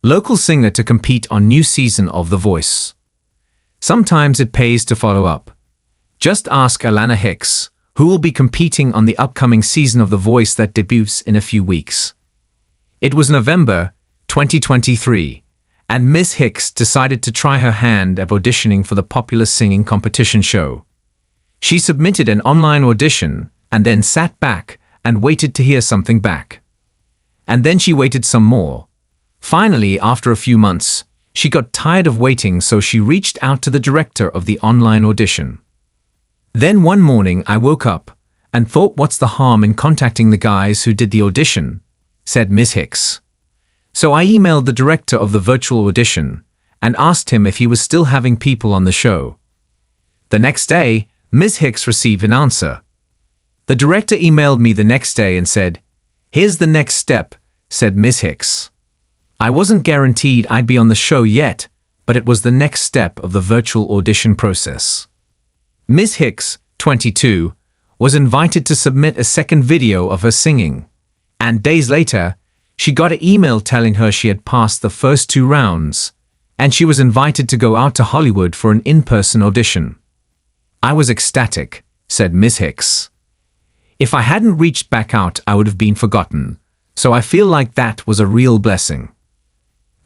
local singer to compete on new season of The Voice. Sometimes it pays to follow up. Just ask Alanna Hicks, who will be competing on the upcoming season of The Voice that debuts in a few weeks. It was November 2023, and Miss Hicks decided to try her hand at auditioning for the popular singing competition show. She submitted an online audition and then sat back and waited to hear something back. And then she waited some more. Finally, after a few months, she got tired of waiting, so she reached out to the director of the online audition. Then one morning I woke up and thought, what's the harm in contacting the guys who did the audition, said Miss Hicks. So I emailed the director of the virtual audition and asked him if he was still having people on the show. The next day, Miss Hicks received an answer. The director emailed me the next day and said, "Here's the next step," said Miss Hicks. I wasn't guaranteed I'd be on the show yet, but it was the next step of the virtual audition process. Miss Hicks, 22, was invited to submit a second video of her singing, and days later, she got an email telling her she had passed the first 2 rounds, and she was invited to go out to Hollywood for an in-person audition. I was ecstatic, said Miss Hicks. If I hadn't reached back out, I would have been forgotten, so I feel like that was a real blessing.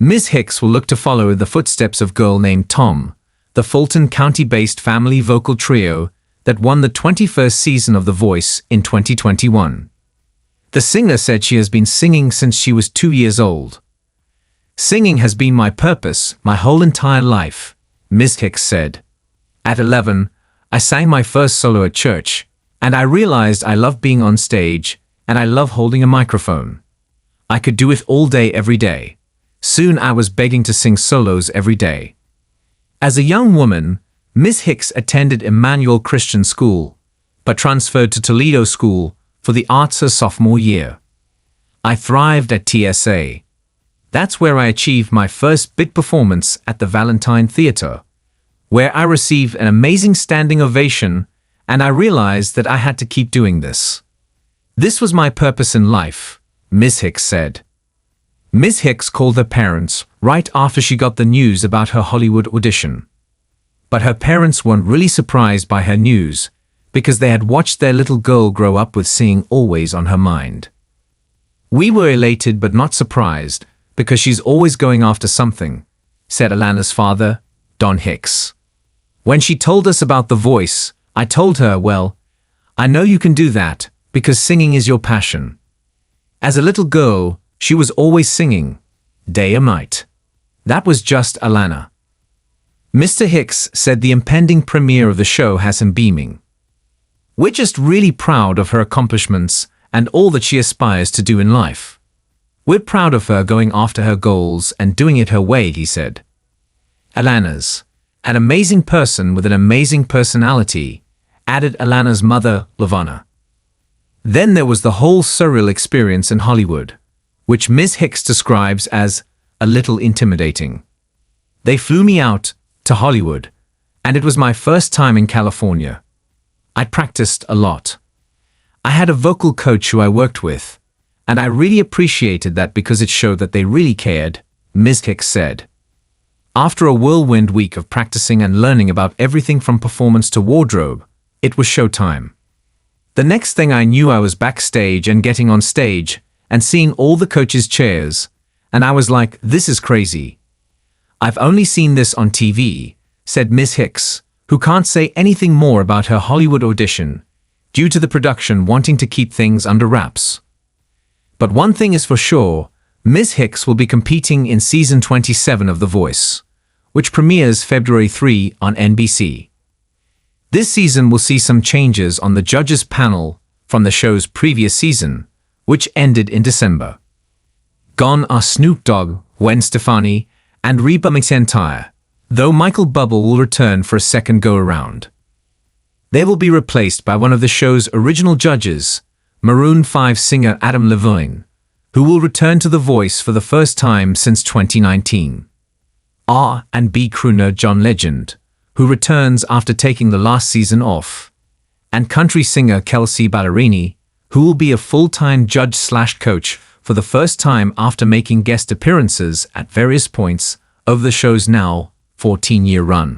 Miss Hicks will look to follow in the footsteps of Girl Named Tom, the Fulton County-based family vocal trio that won the 21st season of The Voice in 2021. The singer said she has been singing since she was 2 years old. "Singing has been my purpose my whole entire life," Miss Hicks said. "At 11, I sang my first solo at church, and I realized I love being on stage and I love holding a microphone. I could do it all day every day. Soon I was begging to sing solos every day." As a young woman, Miss Hicks attended Emmanuel Christian School, but transferred to Toledo School for the Arts her sophomore year. "I thrived at TSA. That's where I achieved my first big performance at the Valentine Theater, where I received an amazing standing ovation, and I realized that I had to keep doing this. This was my purpose in life," Miss Hicks said. Miss Hicks called her parents right after she got the news about her Hollywood audition. But her parents weren't really surprised by her news, because they had watched their little girl grow up with singing always on her mind. "We were elated but not surprised, because she's always going after something," said Alanna's father, Don Hicks. "When she told us about The Voice, I told her, well, I know you can do that, because singing is your passion." As a little girl, she was always singing, day and night. That was just Alanna. Mr. Hicks said the impending premiere of the show has him beaming. "We're just really proud of her accomplishments and all that she aspires to do in life. We're proud of her going after her goals and doing it her way," he said. "Alanna's an amazing person with an amazing personality," added Alanna's mother, Lavana. Then there was the whole surreal experience in Hollywood, which Miss Hicks describes as a little intimidating. "They flew me out to Hollywood, and it was my first time in California. I practiced a lot. I had a vocal coach who I worked with, and I really appreciated that because it showed that they really cared," Miss Hicks said. After a whirlwind week of practicing and learning about everything from performance to wardrobe, it was showtime. "The next thing I knew, I was backstage and getting on stage and seeing all the coaches' chairs, and I was like, this is crazy. I've only seen this on TV," said Miss Hicks, who can't say anything more about her Hollywood audition, due to the production wanting to keep things under wraps. But one thing is for sure, Miss Hicks will be competing in season 27 of The Voice, which premieres February 3 on NBC. This season will see some changes on the judges' panel from the show's previous season, which ended in December. Gone are Snoop Dogg, Gwen Stefani, and Reba McEntire, though Michael Bublé will return for a second go-around. They will be replaced by one of the show's original judges, Maroon 5 singer Adam Levine, who will return to The Voice for the first time since 2019. R&B crooner John Legend, who returns after taking the last season off, and country singer Kelsea Ballerini, who will be a full-time judge/coach for the first time after making guest appearances at various points over the show's now 14-year run.